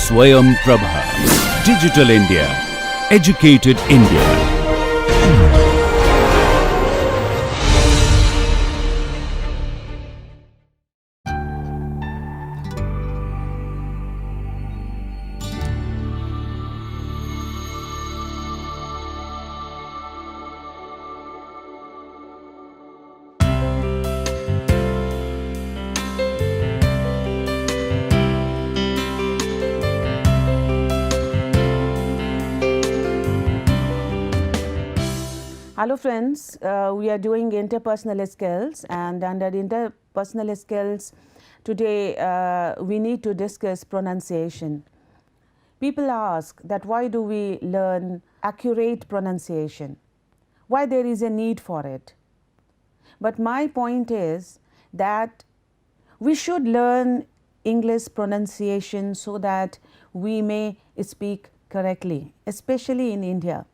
Swayam Prabha. Digital India. Educated India. Hello friends, we are doing interpersonal skills, and under interpersonal skills today we need to discuss pronunciation. People ask that why do we learn accurate pronunciation? Why there is a need for it? But my point is that we should learn English pronunciation so that we may speak correctly, especially in India.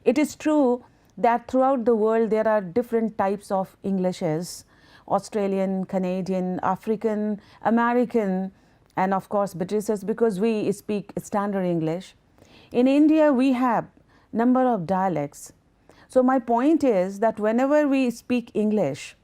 It is true that throughout the world there are different types of Englishes: Australian, Canadian, African, American, and of course British, because we speak standard English. In India we have number of dialects. So my point is that whenever we speak English,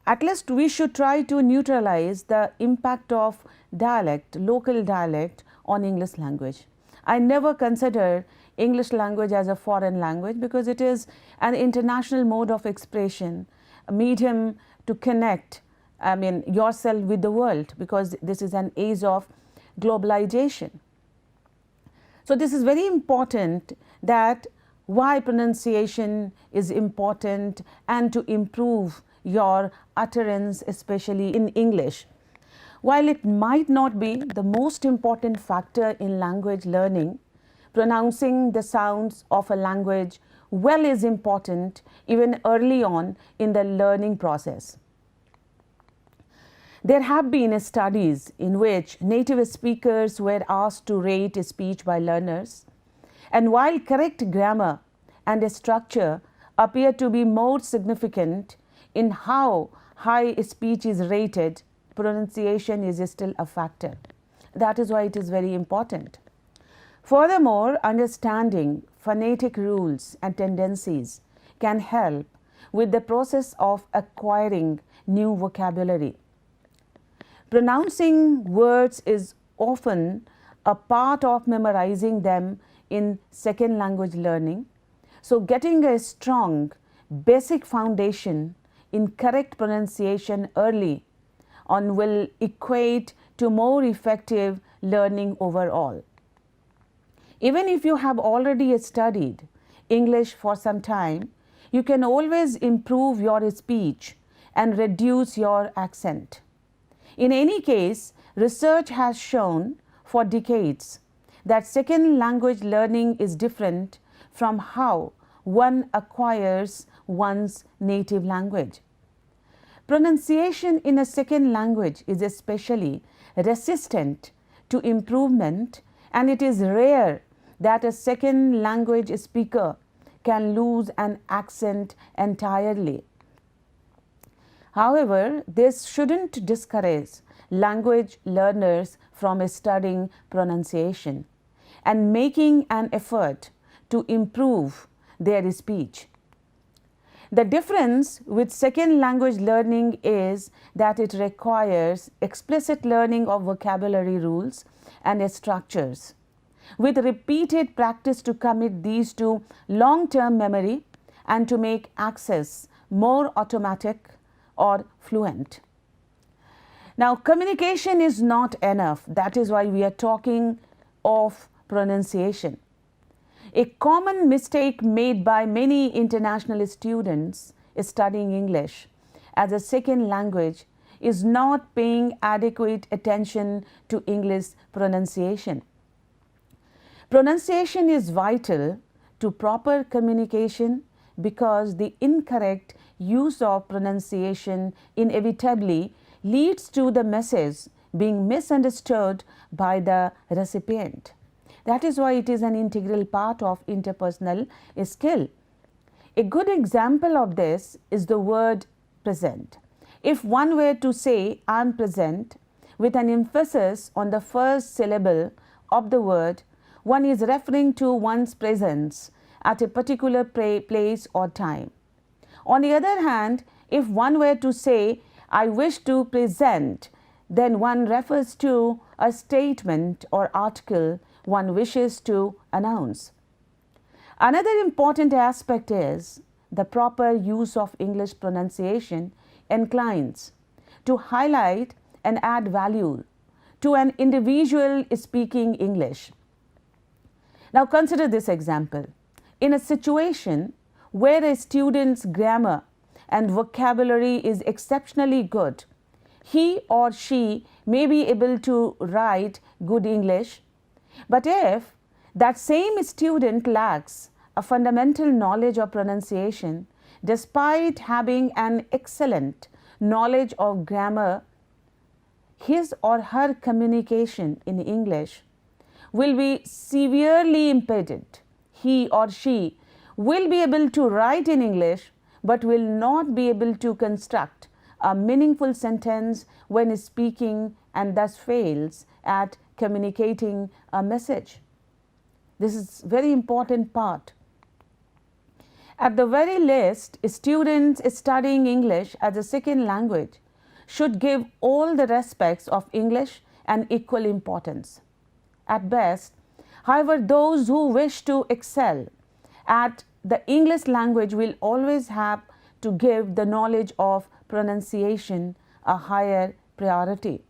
at least we should try to neutralize the impact of dialect, local dialect on English language. I never consider English language as a foreign language because it is an international mode of expression, a medium to connect yourself with the world, because this is an age of globalization. So this is very important, that why pronunciation is important and to improve your utterance, especially in English. While it might not be the most important factor in language learning, pronouncing the sounds of a language well is important even early on in the learning process. There have been studies in which native speakers were asked to rate a speech by learners, and while correct grammar and structure appear to be more significant in how high a speech is rated, pronunciation is still a factor. That is why it is very important. Furthermore, understanding phonetic rules and tendencies can help with the process of acquiring new vocabulary. Pronouncing words is often a part of memorizing them in second language learning. So getting a strong basic foundation in correct pronunciation early on will equate to more effective learning overall. Even if you have already studied English for some time, you can always improve your speech and reduce your accent. In any case, research has shown for decades that second language learning is different from how one acquires one's native language. Pronunciation in a second language is especially resistant to improvement, and it is rare that a second language speaker can lose an accent entirely. However, this shouldn't discourage language learners from studying pronunciation and making an effort to improve their speech. The difference with second language learning is that it requires explicit learning of vocabulary rules and structures, with repeated practice to commit these to long-term memory and to make access more automatic or fluent. Now, communication is not enough. That is why we are talking of pronunciation. A common mistake made by many international students studying English as a second language is not paying adequate attention to English pronunciation. Pronunciation is vital to proper communication because the incorrect use of pronunciation inevitably leads to the message being misunderstood by the recipient. That is why it is an integral part of interpersonal skill. A good example of this is the word present. If one were to say "I am present" with an emphasis on the first syllable of the word, one is referring to one's presence at a particular place or time. On the other hand, if one were to say, I wish to present, then one refers to a statement or article one wishes to announce. Another important aspect is the proper use of English pronunciation inclines to highlight and add value to an individual speaking English. Now consider this example. In a situation where a student's grammar and vocabulary is exceptionally good, he or she may be able to write good English, but if that same student lacks a fundamental knowledge of pronunciation, despite having an excellent knowledge of grammar, his or her communication in English will be severely impeded. He or she will be able to write in English, but will not be able to construct a meaningful sentence when speaking, and thus fails at communicating a message. This is a very important part. At the very least, students studying English as a second language should give all the aspects of English an equal importance. At best, however, those who wish to excel at the English language will always have to give the knowledge of pronunciation a higher priority.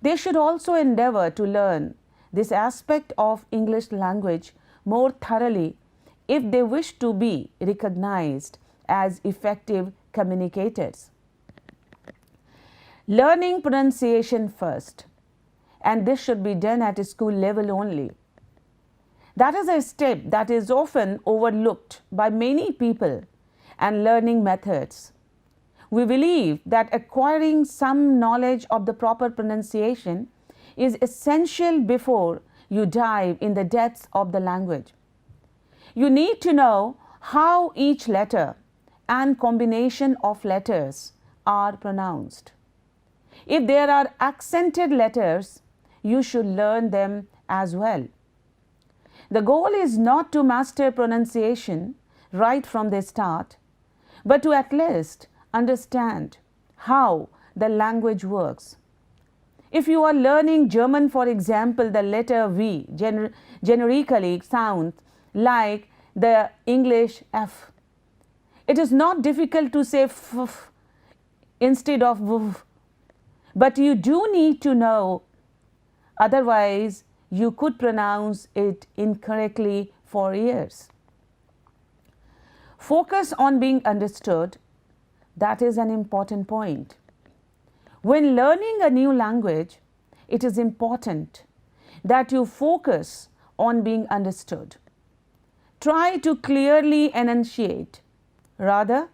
They should also endeavor to learn this aspect of English language more thoroughly if they wish to be recognized as effective communicators. Learning pronunciation first, and this should be done at a school level only. That is a step that is often overlooked by many people and learning methods. We believe that acquiring some knowledge of the proper pronunciation is essential before you dive in the depths of the language. You need to know how each letter and combination of letters are pronounced. If there are accented letters, you should learn them as well. The goal is not to master pronunciation right from the start, but to at least understand how the language works. If you are learning German, for example, the letter V generically sounds like the English F. It is not difficult to say f instead of v, but you do need to know, otherwise you could pronounce it incorrectly for years. Focus on being understood. That is an important point. When learning a new language, it is important that you focus on being understood. Try to clearly enunciate rather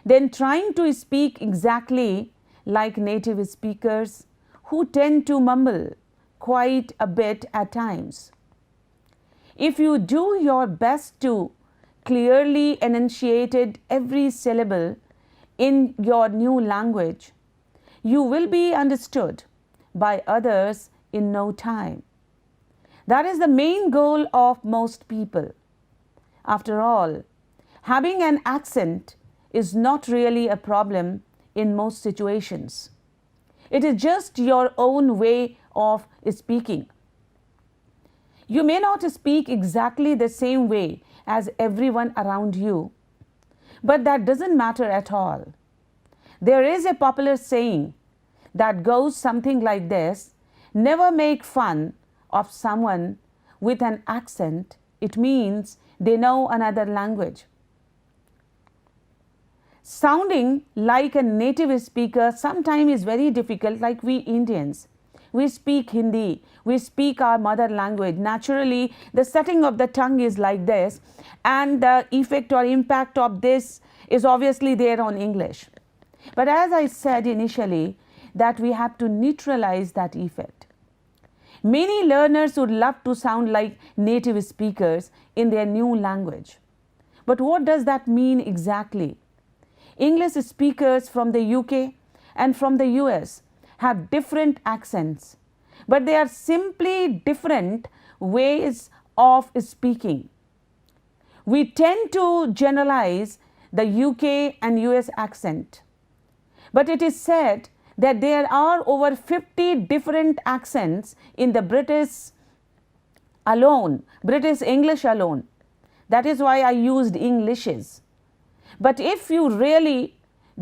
than trying to speak exactly like native speakers who tend to mumble quite a bit at times. If you do your best to clearly enunciate every syllable in your new language, you will be understood by others in no time. That is the main goal of most people. After all, having an accent is not really a problem in most situations. It is just your own way of speaking. You may not speak exactly the same way as everyone around you, but that doesn't matter at all. There is a popular saying that goes something like this: never make fun of someone with an accent. It means they know another language. Sounding like a native speaker sometimes is very difficult, like we Indians. We speak Hindi, we speak our mother language. Naturally, the setting of the tongue is like this, and the effect or impact of this is obviously there on English. But as I said initially, that we have to neutralize that effect. Many learners would love to sound like native speakers in their new language. But what does that mean exactly? English speakers from the UK and from the US have different accents, but they are simply different ways of speaking. We tend to generalize the UK and US accent, but it is said that there are over 50 different accents in the British English alone. That is why I used Englishes. But if you really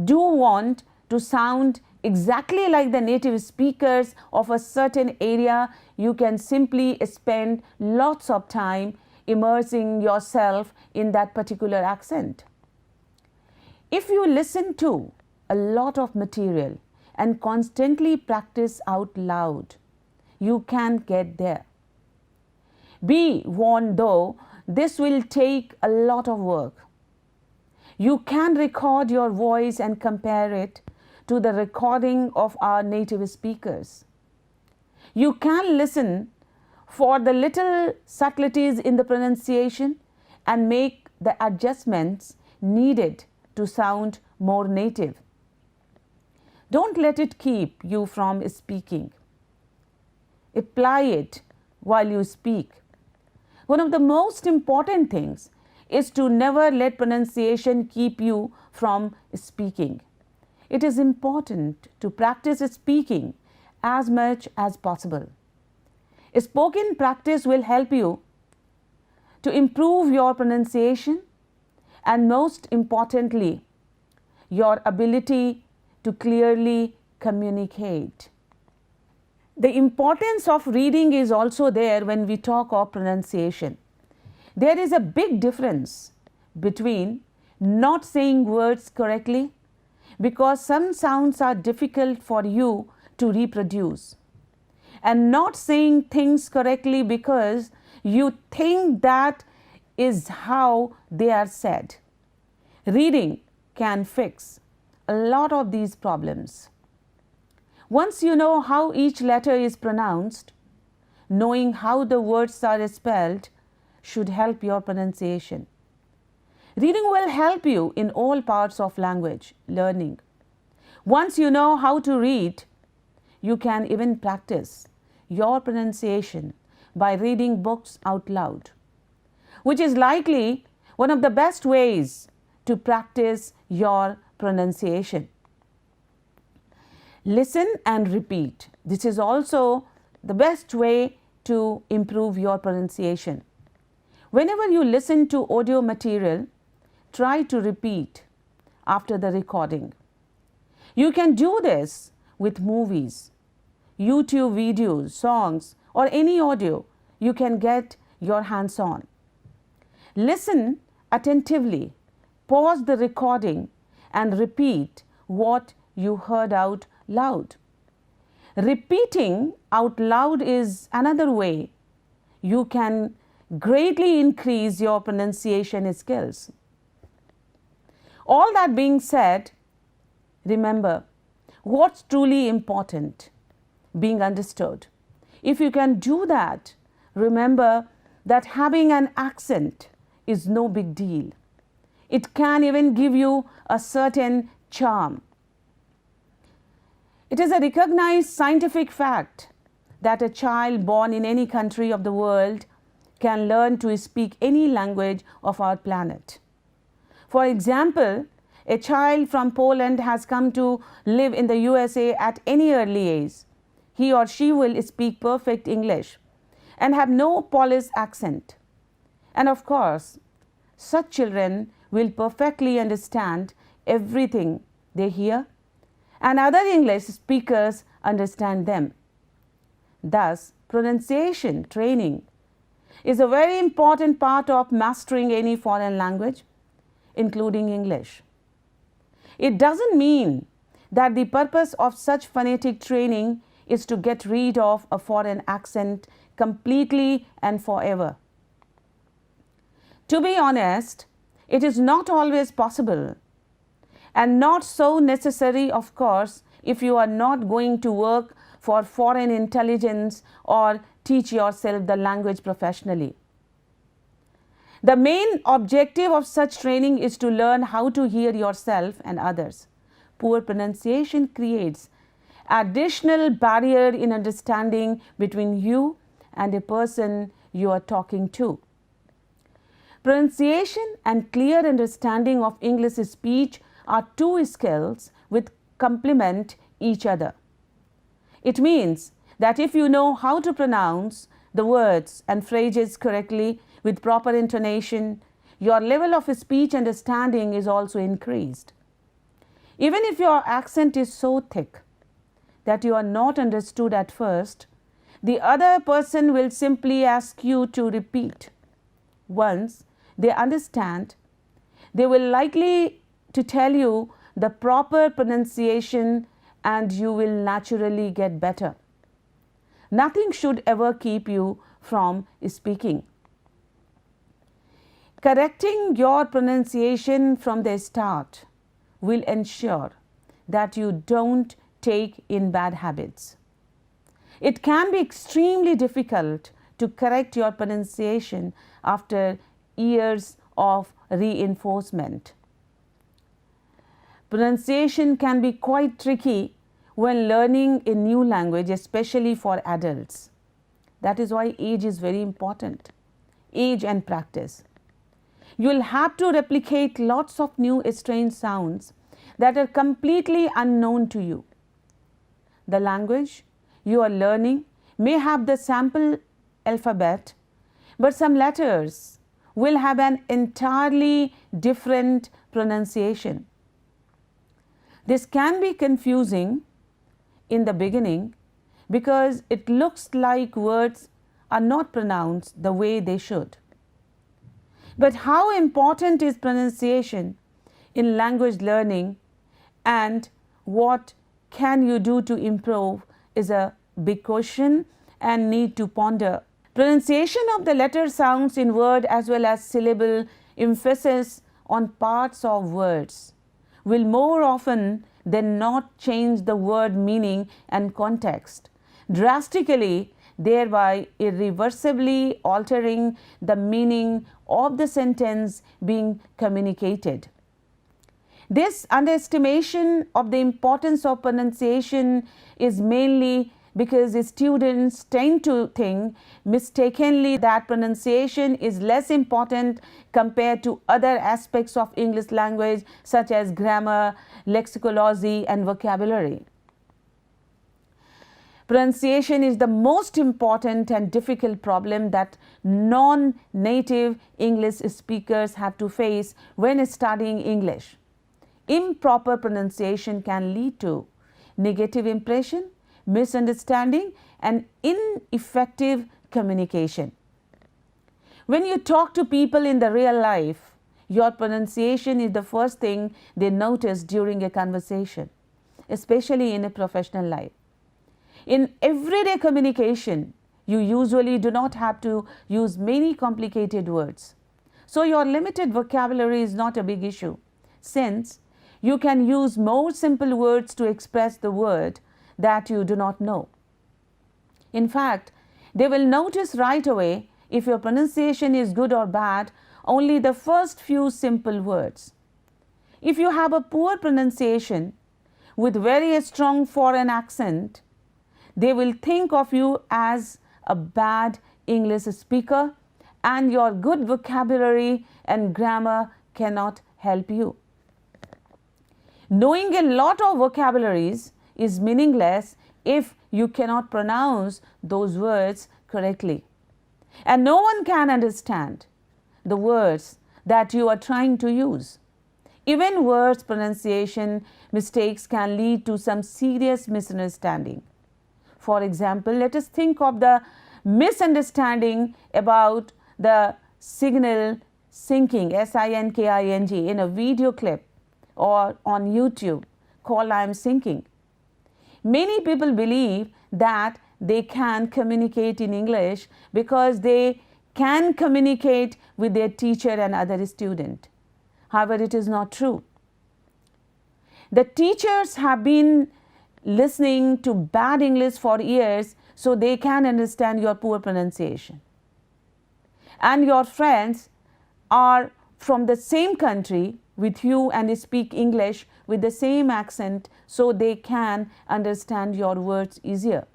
do want to sound exactly like the native speakers of a certain area, you can simply spend lots of time immersing yourself in that particular accent. If you listen to a lot of material and constantly practice out loud, you can get there. Be warned though, this will take a lot of work. You can record your voice and compare it to the recording of our native speakers. You can listen for the little subtleties in the pronunciation and make the adjustments needed to sound more native. Don't let it keep you from speaking. Apply it while you speak. One of the most important things is to never let pronunciation keep you from speaking. It is important to practice speaking as much as possible. Spoken practice will help you to improve your pronunciation and, most importantly, your ability to clearly communicate. The importance of reading is also there when we talk of pronunciation. There is a big difference between not saying words correctly because some sounds are difficult for you to reproduce, and not saying things correctly because you think that is how they are said. Reading can fix a lot of these problems. Once you know how each letter is pronounced, knowing how the words are spelled should help your pronunciation. Reading will help you in all parts of language learning. Once you know how to read, you can even practice your pronunciation by reading books out loud, which is likely one of the best ways to practice your pronunciation. Listen and repeat. This is also the best way to improve your pronunciation. Whenever you listen to audio material, try to repeat after the recording. You can do this with movies, YouTube videos, songs, or any audio you can get your hands on. Listen attentively, pause the recording, and repeat what you heard out loud. Repeating out loud is another way you can greatly increase your pronunciation skills. All that being said, remember what's truly important: being understood. If you can do that, remember that having an accent is no big deal. It can even give you a certain charm. It is a recognized scientific fact that a child born in any country of the world can learn to speak any language of our planet. For example, a child from Poland has come to live in the USA at any early age. He or she will speak perfect English and have no Polish accent. And of course, such children will perfectly understand everything they hear, and other English speakers understand them. Thus, pronunciation training is a very important part of mastering any foreign language, including English. It doesn't mean that the purpose of such phonetic training is to get rid of a foreign accent completely and forever. To be honest, it is not always possible, and not so necessary, of course, if you are not going to work for foreign intelligence or teach yourself the language professionally. The main objective of such training is to learn how to hear yourself and others. Poor pronunciation creates additional barrier in understanding between you and a person you are talking to. Pronunciation and clear understanding of English speech are two skills which complement each other. It means that if you know how to pronounce the words and phrases correctly with proper intonation, your level of speech understanding is also increased. Even if your accent is so thick that you are not understood at first, the other person will simply ask you to repeat. Once they understand, they will likely to tell you the proper pronunciation and you will naturally get better. Nothing should ever keep you from speaking. Correcting your pronunciation from the start will ensure that you don't take in bad habits. It can be extremely difficult to correct your pronunciation after years of reinforcement. Pronunciation can be quite tricky when learning a new language, especially for adults. That is why age is very important. Age and practice. You will have to replicate lots of new strange sounds that are completely unknown to you. The language you are learning may have the sample alphabet, but some letters will have an entirely different pronunciation. This can be confusing in the beginning because it looks like words are not pronounced the way they should. But how important is pronunciation in language learning and what can you do to improve is a big question and need to ponder. Pronunciation of the letter sounds in word as well as syllable emphasis on parts of words will more often than not change the word meaning and context drastically, thereby irreversibly altering the meaning of the sentence being communicated. This underestimation of the importance of pronunciation is mainly because students tend to think mistakenly that pronunciation is less important compared to other aspects of English language such as grammar, lexicology and vocabulary. Pronunciation is the most important and difficult problem that non-native English speakers have to face when studying English. Improper pronunciation can lead to negative impression, misunderstanding and ineffective communication. When you talk to people in the real life, your pronunciation is the first thing they notice during a conversation, especially in a professional life. In everyday communication, you usually do not have to use many complicated words. So your limited vocabulary is not a big issue, since you can use more simple words to express the word that you do not know. In fact, they will notice right away if your pronunciation is good or bad only the first few simple words. If you have a poor pronunciation with very strong foreign accent, they will think of you as a bad English speaker and your good vocabulary and grammar cannot help you. Knowing a lot of vocabularies is meaningless if you cannot pronounce those words correctly. And no one can understand the words that you are trying to use. Even words pronunciation mistakes can lead to some serious misunderstanding. For example, let us think of the misunderstanding about the signal sinking, S-I-N-K-I-N-G, in a video clip or on YouTube called I am sinking. Many people believe that they can communicate in English because they can communicate with their teacher and other student. However, it is not true. The teachers have been listening to bad English for years, so they can understand your poor pronunciation. And your friends are from the same country with you and speak English with the same accent so they can understand your words easier.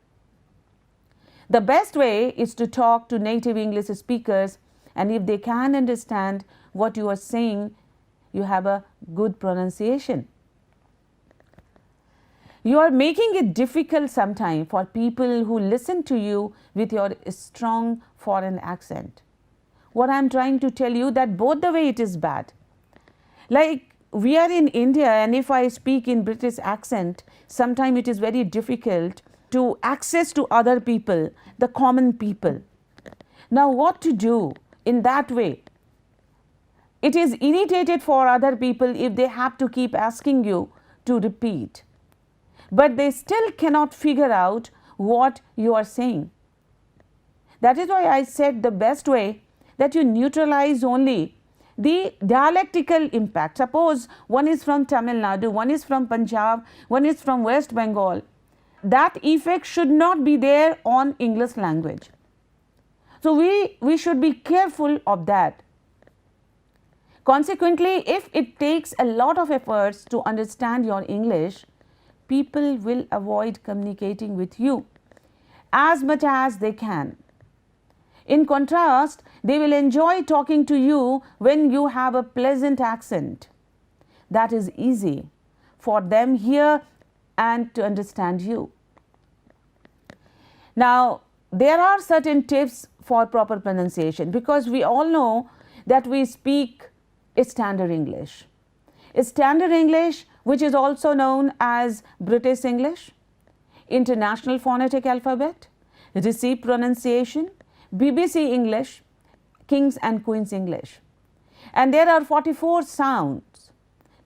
The best way is to talk to native English speakers, and if they can understand what you are saying, you have a good pronunciation. You are making it difficult sometimes for people who listen to you with your strong foreign accent. What I am trying to tell you, that both the way it is bad. Like we are in India, and if I speak in British accent, sometimes it is very difficult to access to other people, the common people. Now what to do in that way? It is irritated for other people if they have to keep asking you to repeat, but they still cannot figure out what you are saying. That is why I said the best way that you neutralize only the dialectical impact. Suppose one is from Tamil Nadu, one is from Punjab, one is from West Bengal. That effect should not be there on English language. So we should be careful of that. Consequently, if it takes a lot of efforts to understand your English, people will avoid communicating with you as much as they can. In contrast, they will enjoy talking to you when you have a pleasant accent. That is easy for them here and to understand you. Now, there are certain tips for proper pronunciation, because we all know that we speak standard English. Standard English, which is also known as British English, International Phonetic Alphabet, Received Pronunciation, BBC English, King's and Queen's English. And there are 44 sounds,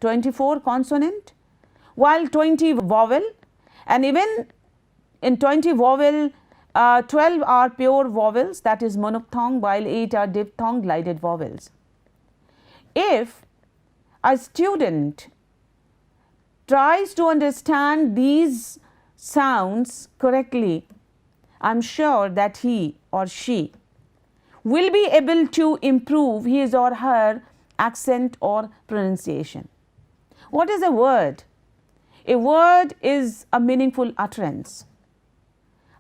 24 consonant, while 20 vowel, and even in 20 vowel, 12 are pure vowels, that is monophthong, while 8 are diphthong glided vowels. If a student tries to understand these sounds correctly, I am sure that he or she will be able to improve his or her accent or pronunciation. What is a word? A word is a meaningful utterance.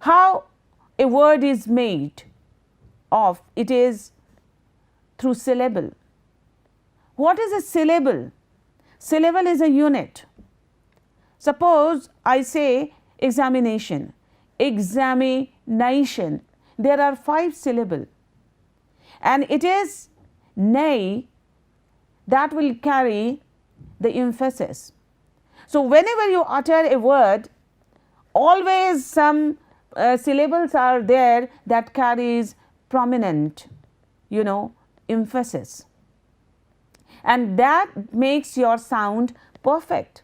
How a word is made of? It is through syllable. What is a syllable? Syllable is a unit. Suppose I say examination, examination. There are 5 syllables, and it is nay that will carry the emphasis. So whenever you utter a word, always some syllables are there that carries prominent, emphasis, and that makes your sound perfect.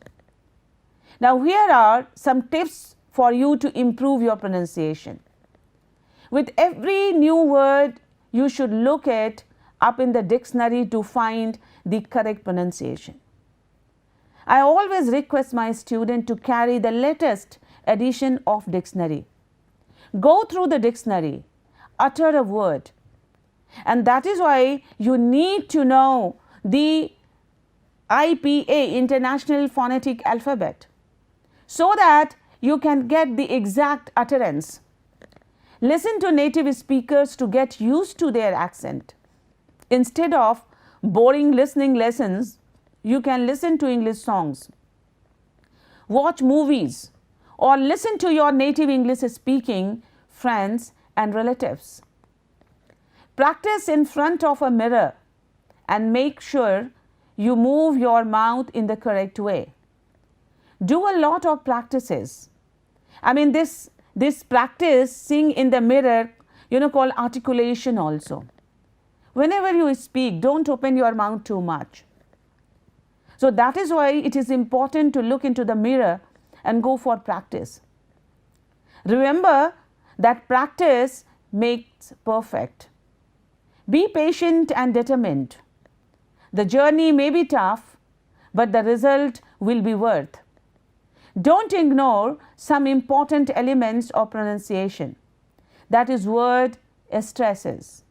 Now here are some tips for you to improve your pronunciation. With every new word, you should look it up in the dictionary to find the correct pronunciation. I always request my student to carry the latest edition of dictionary. Go through the dictionary, utter a word, and that is why you need to know the IPA, International Phonetic Alphabet, so that you can get the exact utterance. Listen to native speakers to get used to their accent. Instead of boring listening lessons, you can listen to English songs, watch movies, or listen to your native English speaking friends and relatives. Practice in front of a mirror and make sure you move your mouth in the correct way. Do a lot of practices. This practice, sing in the mirror, called articulation also. Whenever you speak, don't open your mouth too much. So that is why it is important to look into the mirror and go for practice. Remember that practice makes perfect. Be patient and determined. The journey may be tough, but the result will be worth. Don't ignore some important elements of pronunciation, that is word stresses.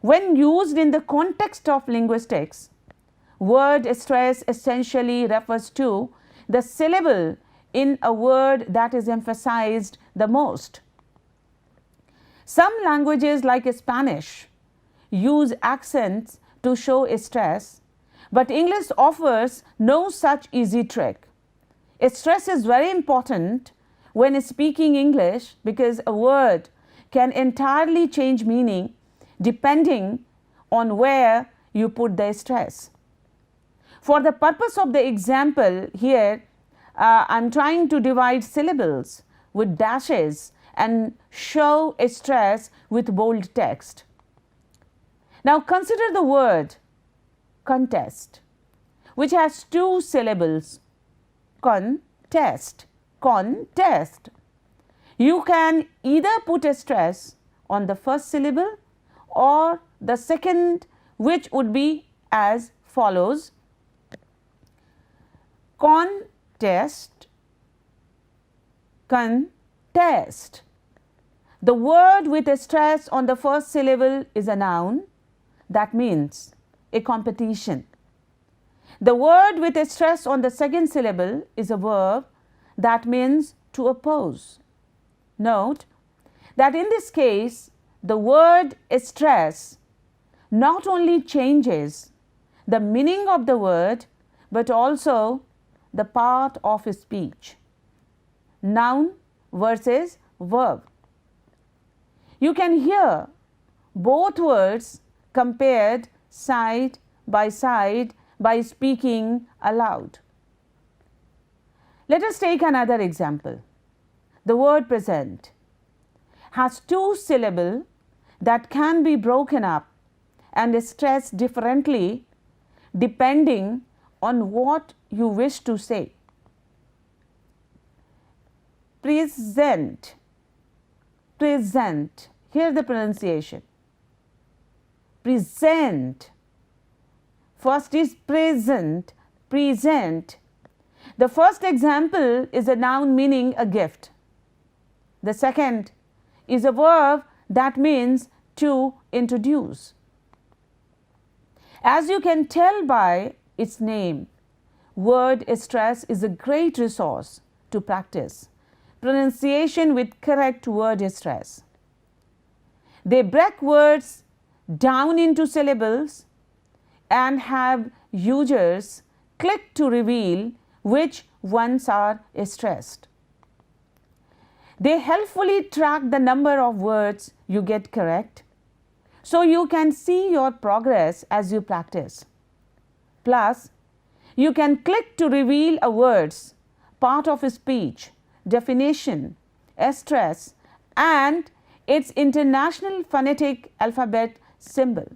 When used in the context of linguistics, Word stress essentially refers to the syllable in a word that is emphasized the most. Some languages like Spanish use accents to show stress, but English offers no such easy trick. Stress is very important when speaking English because a word can entirely change meaning depending on where you put the stress. For the purpose of the example here, I am trying to divide syllables with dashes and show a stress with bold text. Now consider the word contest, which has two syllables, contest, contest. You can either put a stress on the first syllable or the second, which would be as follows: contest, contest. The word with a stress on the first syllable is a noun. That means a competition. The word with a stress on the second syllable is a verb. That means to oppose. Note that in this case, the word stress not only changes the meaning of the word, but also the part of speech. Noun versus verb. You can hear both words compared side by speaking aloud. Let us take another example. The word present has two syllables that can be broken up and stressed differently depending on what you wish to say. Present, present. Hear the pronunciation. Present. First is present, present. The first example is a noun meaning a gift. The second is a verb that means to introduce. As you can tell by its name, word stress is a great resource to practice pronunciation with correct word stress. They break words down into syllables and have users click to reveal which ones are stressed. They helpfully track the number of words you get correct, so you can see your progress as you practice. Plus, you can click to reveal a word's part of a speech, definition, stress, and its international phonetic alphabet symbol.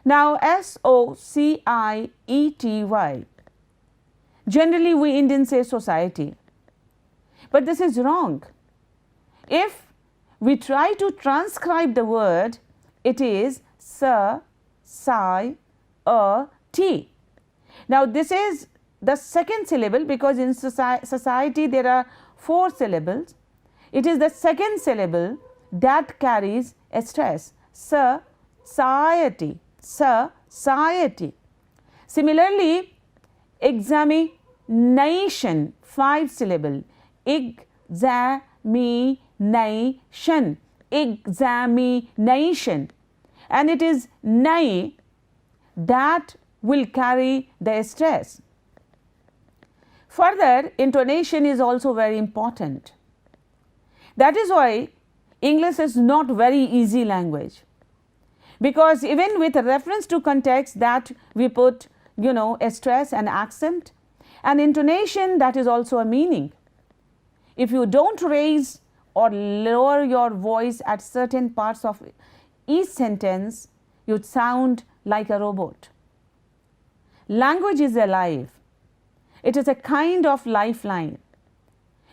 Now, SOCIETY. Generally, we Indians say society, but this is wrong. If we try to transcribe the word, it is S-C-I-E-T. Now, this is the second syllable because in society there are 4 syllables. It is the second syllable that carries a stress. Society, society. Similarly, examination, 5 syllable. Examination, examination, and it is nai that will carry the stress. Further, intonation is also very important. That is why English is not very easy language, because even with reference to context that we put a stress and accent, and intonation, that is also a meaning. If you don't raise or lower your voice at certain parts of each sentence, you'd sound like a robot. Language is alive. It is a kind of lifeline.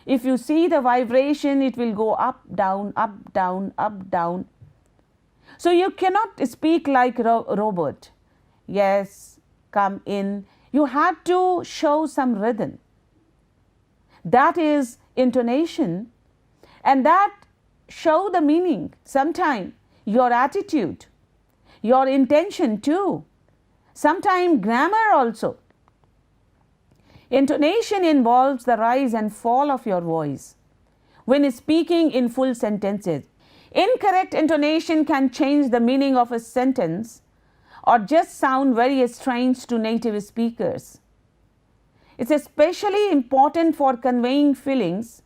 If you see the vibration, it will go up, down, up, down, up, down. So you cannot speak like a robot. Yes, come in. You have to show some rhythm. That is intonation, and that show the meaning. Sometimes your attitude, your intention too. sometimes grammar also. Intonation involves the rise and fall of your voice when speaking in full sentences. Incorrect intonation can change the meaning of a sentence or just sound very strange to native speakers. It's especially important for conveying feelings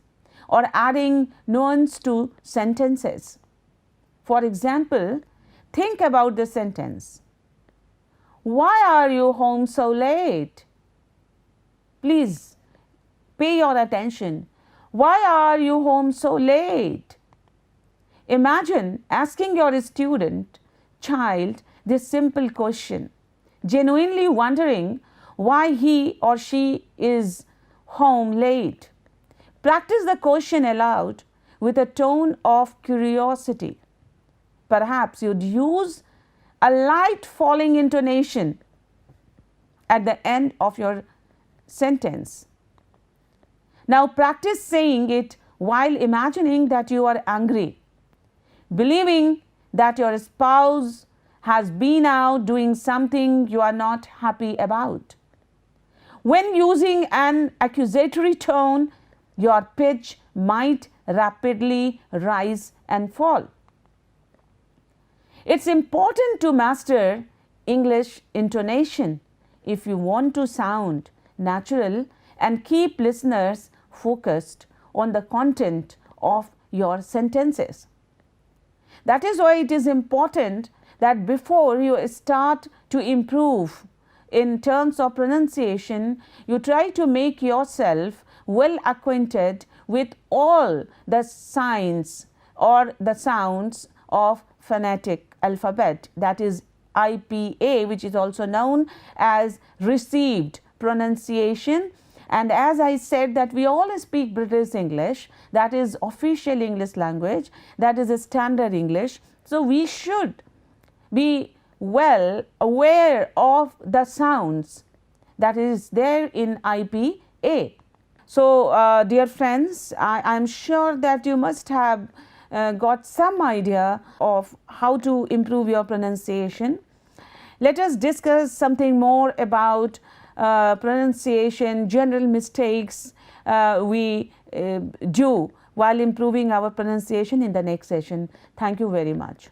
or adding nuance to sentences. For example, think about the sentence, "Why are you home so late?" Please pay your attention. Why are you home so late? Imagine asking your child this simple question, genuinely wondering why he or she is home late. Practice the question aloud with a tone of curiosity. Perhaps you'd use a light falling intonation at the end of your sentence. Now practice saying it while imagining that you are angry, believing that your spouse has been out doing something you are not happy about. When using an accusatory tone, your pitch might rapidly rise and fall. It's important to master English intonation if you want to sound natural and keep listeners focused on the content of your sentences. That is why it is important that before you start to improve in terms of pronunciation, you try to make yourself well acquainted with all the signs or the sounds of phonetic alphabet, that is IPA, which is also known as received pronunciation. And as I said that we all speak British English, that is official English language, that is a standard English. So we should be well aware of the sounds that is there in IPA. So dear friends, I am sure that you must have got some idea of how to improve your pronunciation. Let us discuss something more about pronunciation, general mistakes we do while improving our pronunciation in the next session. Thank you very much.